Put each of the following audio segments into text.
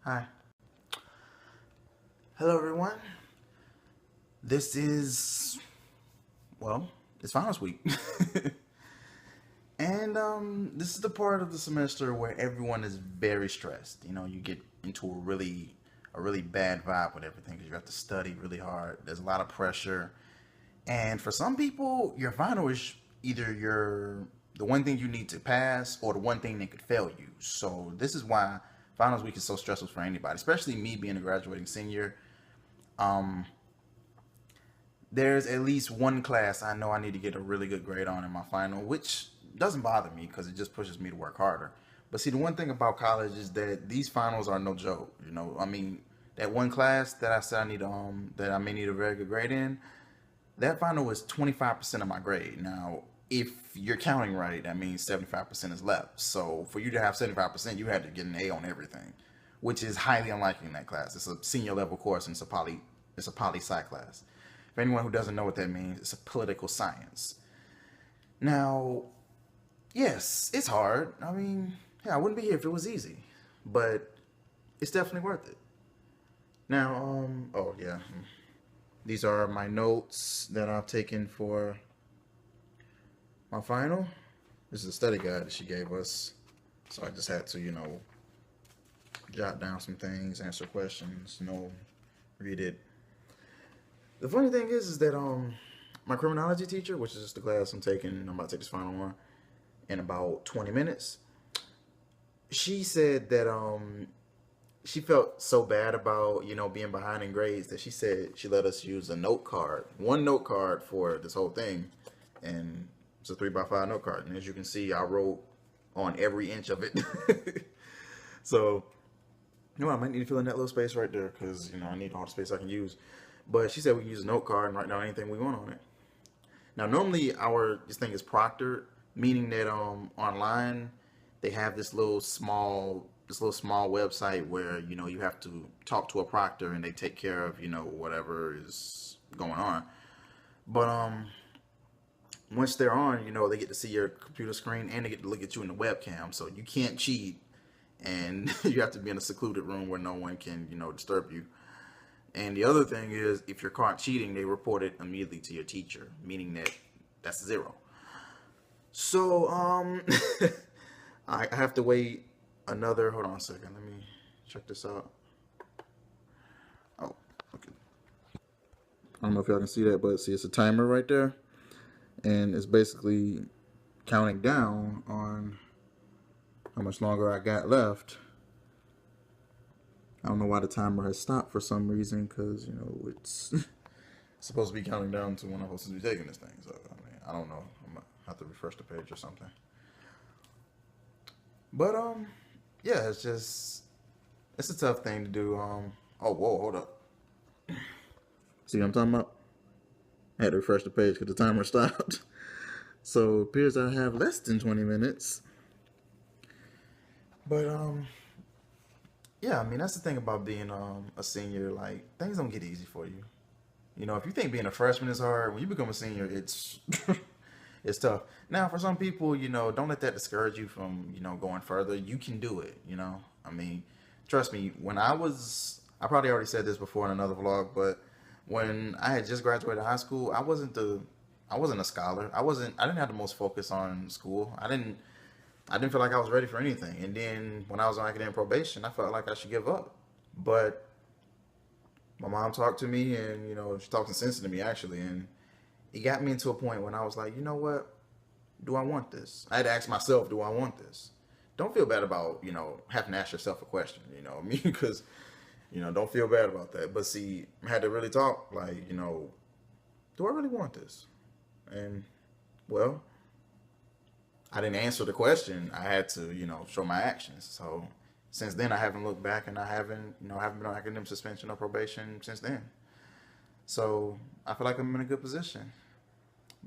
Hi. Hello, everyone. This is, well, it's finals week. And this is the part of the semester where everyone is very stressed. You get into a really bad vibe with everything because you have to study really hard. There's a lot of pressure. And for some people, your final is either the one thing you need to pass or the one thing that could fail you. So this is why finals week is so stressful for anybody, especially me being a graduating senior. Um, there's at least one class I know I need to get a really good grade on in my final, which doesn't bother me because it just pushes me to work harder. But see, the one thing about college is that these finals are no joke. I mean, that one class that I said that I may need a very good grade in, that final was 25% of my grade. Now, if you're counting right, that means 75% is left. So for you to have 75%, you had to get an A on everything, which is highly unlikely in that class. It's a senior level course and it's a poli sci class. For anyone who doesn't know what that means, it's a political science. Now, yes, it's hard. I mean, yeah, I wouldn't be here if it was easy, but it's definitely worth it. Now, oh yeah, these are my notes that I've taken for my final. This is a study guide that she gave us, so I just had to, jot down some things, answer questions, read it. The funny thing is that my criminology teacher, which is just the class I'm taking, I'm about to take this final one in about 20 minutes. She said that she felt so bad about being behind in grades that she said she let us use a note card, one note card for this whole thing, and it's a 3x5 note card. And as you can see, I wrote on every inch of it. So I might need to fill in that little space right there because I need all the space I can use. But she said we can use a note card and write down anything we want on it. Now, normally this thing is proctored, meaning that online they have this little small website where you have to talk to a proctor and they take care of whatever is going on. But once they're on, they get to see your computer screen and they get to look at you in the webcam, so you can't cheat, and you have to be in a secluded room where no one can disturb you. And the other thing is, if you're caught cheating, they report it immediately to your teacher, meaning that that's zero. So, I have to wait another. Hold on a second. Let me check this out. Oh, okay. I don't know if y'all can see that, but see, it's a timer right there, and it's basically counting down on how much longer I got left. I don't know why the timer has stopped for some reason, because it's supposed to be counting down to when I'm supposed to be taking this thing. So I don't know. I'm gonna have to refresh the page or something. But yeah, it's a tough thing to do. Oh, whoa, hold up. See what I'm talking about? I had to refresh the page because the timer stopped. So it appears I have less than 20 minutes. But yeah, I mean that's the thing about being a senior. Like things don't get easy for you. If you think being a freshman is hard, when you become a senior, it's it's tough. Now, for some people, don't let that discourage you from, going further. You can do it. I mean, trust me. I probably already said this before in another vlog, but when I had just graduated high school, I wasn't a scholar. I didn't have the most focus on school. I didn't feel like I was ready for anything. And then when I was on academic probation, I felt like I should give up. But my mom talked to me, and she talked some sense to me actually, and it got me into a point when I was like, you know what? Do I want this? I had to ask myself, do I want this? Don't feel bad about having to ask yourself a question. I mean, because don't feel bad about that. But see, I had to really talk like, do I really want this? And well, I didn't answer the question. I had to, show my actions. So since then, I haven't looked back, and I haven't been on academic suspension or probation since then. So I feel like I'm in a good position.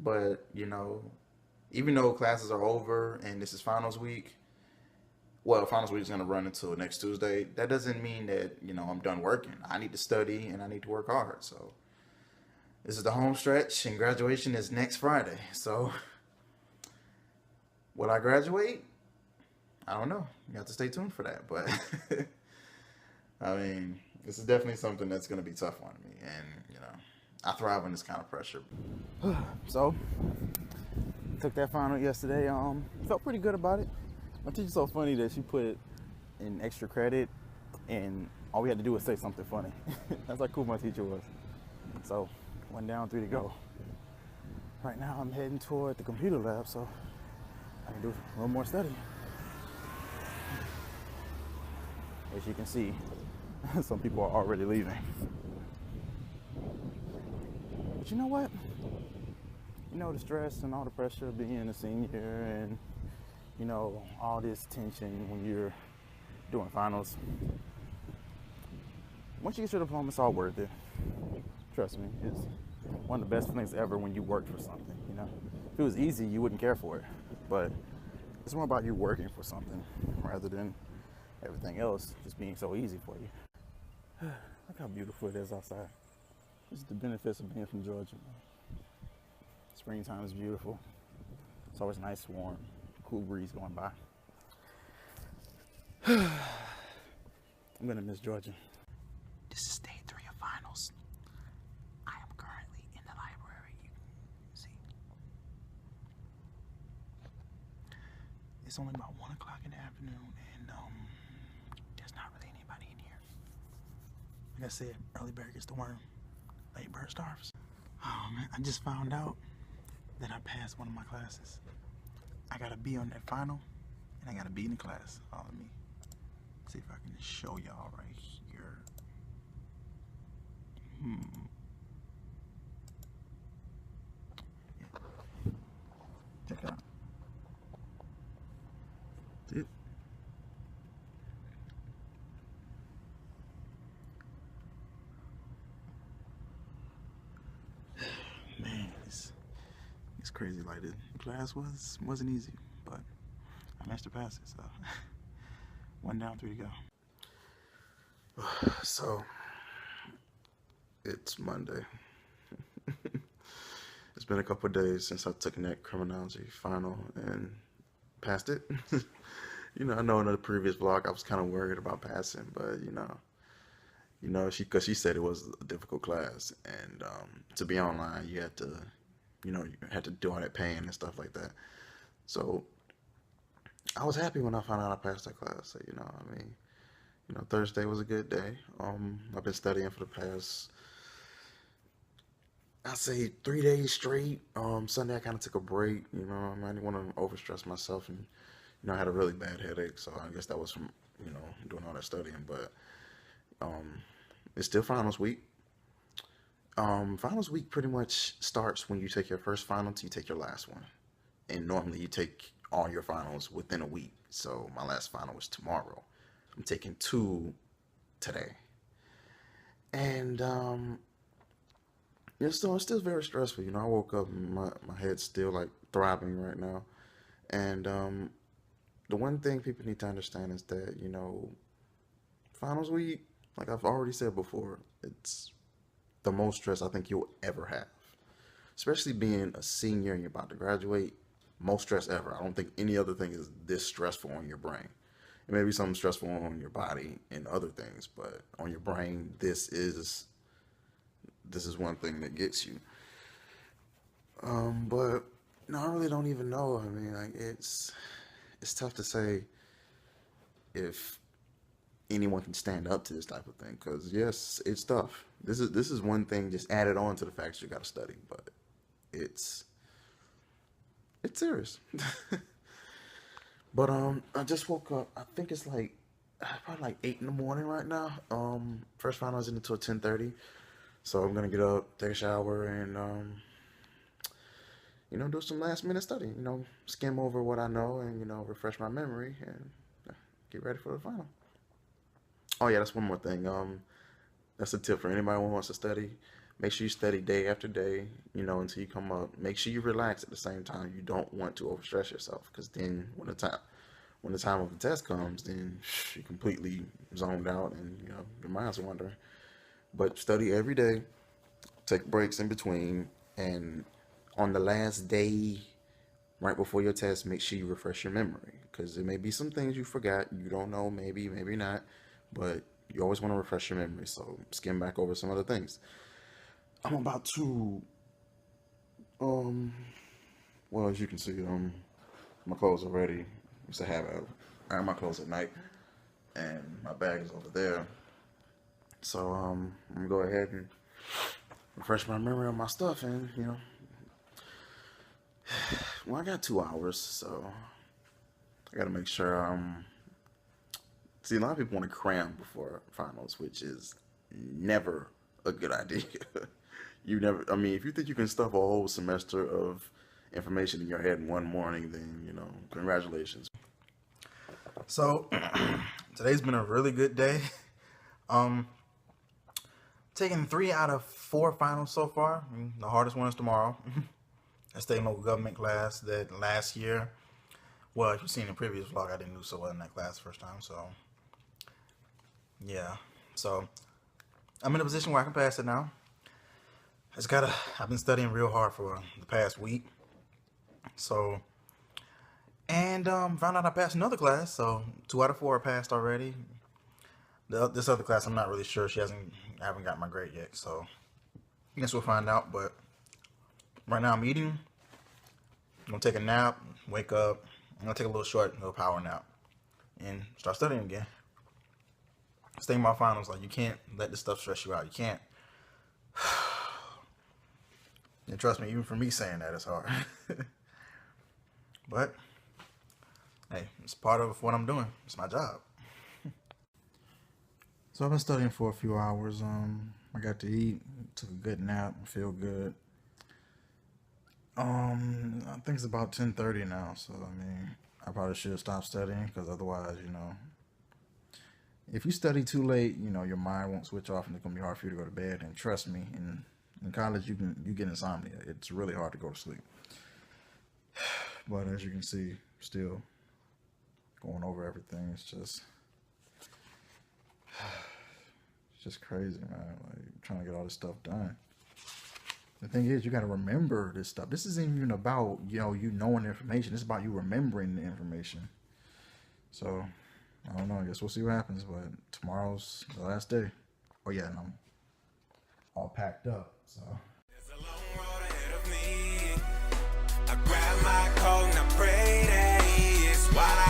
But even though classes are over and this is finals week, well, finals week is going to run until next Tuesday. That doesn't mean that I'm done working. I need to study and I need to work hard. So this is the home stretch, and graduation is next Friday. So will I graduate? I don't know. You have to stay tuned for that. But I mean, this is definitely something that's going to be tough on me, and I thrive on this kind of pressure. So, took that final yesterday. Felt pretty good about it. My teacher's so funny that she put in extra credit, and all we had to do was say something funny. That's how cool my teacher was. So, 1 down, 3 to go. Right now, I'm heading toward the computer lab, so I can do a little more study. As you can see, some people are already leaving. But you know what? You know, the stress and all the pressure of being a senior and, all this tension when you're doing finals. Once you get your diploma, it's all worth it. Trust me, it's one of the best feelings ever when you worked for something, If it was easy, you wouldn't care for it. But it's more about you working for something rather than everything else just being so easy for you. Look how beautiful it is outside. This is the benefits of being from Georgia. Springtime is beautiful. It's always nice, warm, cool breeze going by. I'm gonna miss Georgia. This is day 3 of finals. I am currently in the library. You can see. It's only about 1 o'clock in the afternoon, and there's not really anybody in here. Like I said, early bird gets the worm, late bird starves. Oh man, I just found out that I passed one of my classes. I got a B on that final, and I got a B in the class. Let me see if I can show y'all right here. Yeah. Check it out. See it? Man, it's crazy. Like the class wasn't easy, but I managed to pass it. So 1 down, 3 to go. So it's Monday. It's been a couple of days since I took that criminology final and passed it. I know in the previous vlog I was kind of worried about passing, but because she said it was a difficult class, and to be online you had to, you had to do all that paying and stuff like that. So I was happy when I found out I passed that class. So, Thursday was a good day. I've been studying for the past, I'd say 3 days straight. Sunday I kind of took a break. I didn't want to overstress myself, and I had a really bad headache, so I guess that was from doing all that studying. But it's still finals week. Finals week pretty much starts when you take your first final till you take your last one, and normally you take all your finals within a week. So my last final was tomorrow. I'm taking 2 today, and it's still very stressful. I woke up and my head's still like throbbing right now, and the one thing people need to understand is that finals week, like I've already said before, it's the most stress I think you'll ever have, especially being a senior and you're about to graduate. Most stress ever. I don't think any other thing is this stressful on your brain. It may be something stressful on your body and other things, but on your brain, this is one thing that gets you. But no, I really don't even know. I mean, like it's tough to say if anyone can stand up to this type of thing, because yes, it's tough. This is one thing just added on to the fact that you got to study, but it's serious. But I just woke up. I think it's like probably like 8 in the morning right now. First final isn't until 10:30, so I'm gonna get up, take a shower, and do some last minute study. Skim over what I know and refresh my memory and get ready for the final. Oh yeah, that's one more thing. That's a tip for anybody who wants to study. Make sure you study day after day, until you come up. Make sure you relax at the same time. You don't want to overstress yourself, because then when the time of the test comes, then you're completely zoned out and your mind's wandering. But study every day. Take breaks in between, and on the last day, right before your test, make sure you refresh your memory, because there may be some things you forgot. You don't know, maybe not, but you always want to refresh your memory. So skim back over some other things. I'm about to, well, as you can see, my clothes are ready. Used to have I have my clothes at night, and my bag is over there. So I'm gonna go ahead and refresh my memory on my stuff, and well, I got 2 hours, so I gotta make sure. See, a lot of people want to cram before finals, which is never a good idea. I mean, if you think you can stuff a whole semester of information in your head in one morning, then, congratulations. So, today's been a really good day. Taking 3 out of 4 finals so far. The hardest one is tomorrow. I stayed in local government class that last year. Well, if you've seen the previous vlog, I didn't do so well in that class the first time, so yeah. So I'm in a position where I can pass it now. I've been studying real hard for the past week. So, and found out I passed another class, so 2 out of 4 are passed already. This other class, I'm not really sure. I haven't got my grade yet, so I guess we'll find out. But right now I'm eating. I'm gonna take a nap, wake up. I'm gonna take a little power nap, and start studying again. Stay in my finals. Like, you can't let this stuff stress you out. You can't. And trust me, even for me saying that, it's hard. But hey, it's part of what I'm doing. It's my job. So I've been studying for a few hours. I got to eat, took a good nap, feel good. I think it's about 10:30 now, so I mean, I probably should stop studying, because otherwise, if you study too late, your mind won't switch off and it's gonna be hard for you to go to bed. And trust me, in college you get insomnia. It's really hard to go to sleep. But as you can see, still going over everything. It's just crazy, man. Like, trying to get all this stuff done. The thing is, you got to remember this stuff. This isn't even about, you knowing the information. It's about you remembering the information. So, I don't know. I guess we'll see what happens. But tomorrow's the last day. Oh, yeah, and I'm all packed up. So. There's a long road ahead of me. I grab my coat and I pray that he is why